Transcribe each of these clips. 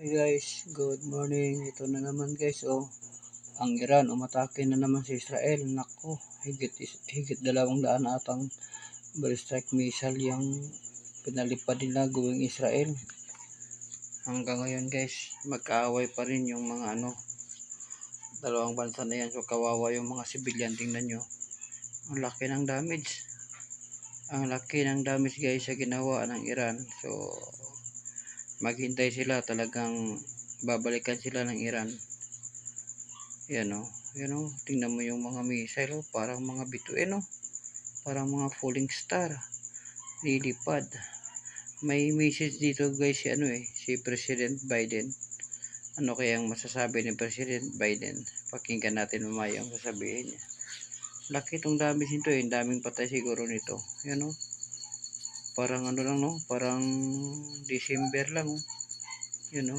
Hey guys, good morning. Ito na naman guys, ang Iran umatake na naman sa Israel. Nako, higit 200 atang ballistic missile yung pinalipad nila going Israel. Hanggang ngayon guys, magkaaway pa rin yung mga dalawang bansa na yan. So kawawa yung mga civilian. Tingnan nyo, ang laki ng damage. Ang laki ng damage guys sa ginawa ng Iran. So maghintay sila, talagang babalikan sila ng Iran. Yan o, tingnan mo yung mga missile, parang mga bituin, parang mga falling star, lilipad. May message dito guys si President Biden. Ano kaya ang masasabi ni President Biden? Pakinggan natin mamaya ang sasabihin niya. Laki itong damage nito, daming patay siguro nito. Yan parang lang parang December lang yan.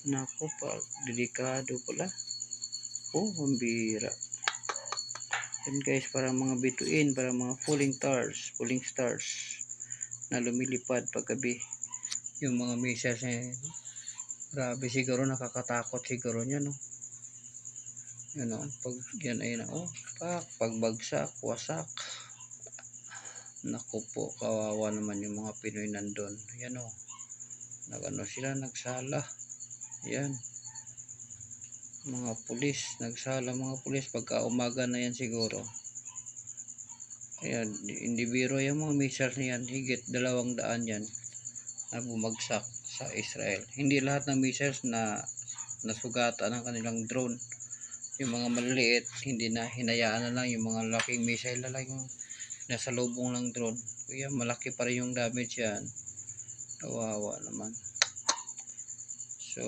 Nako, delikado pala. Ang bira yan guys, parang mga bituin, parang mga falling stars na lumilipad paggabi. Yung mga missiles grabe, siguro nakakatakot siguro yan pag yan ay pagbagsak, wasak. Naku po, kawawa naman yung mga Pinoy nandun. Yan sila nagsala. Yan, mga pulis nagsala, pagka umaga na yan siguro. Ayan, hindi biro yung mga missiles na yan. Higit 200 yan na bumagsak sa Israel. Hindi lahat ng missiles na nasugatan ng kanilang drone. Yung mga maliliit, hindi na, hinayaan na lang. Yung mga laking missile na lang yung nasa lubong ng drone. Kaya malaki pa rin yung damage yan. Kawawa naman. So,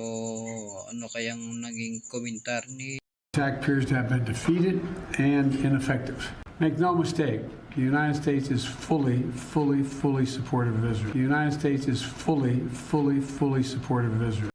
ano kayang naging komentar ni? Attack appears to have been defeated and ineffective. Make no mistake, the United States is fully supportive of Israel. The United States is fully supportive of Israel.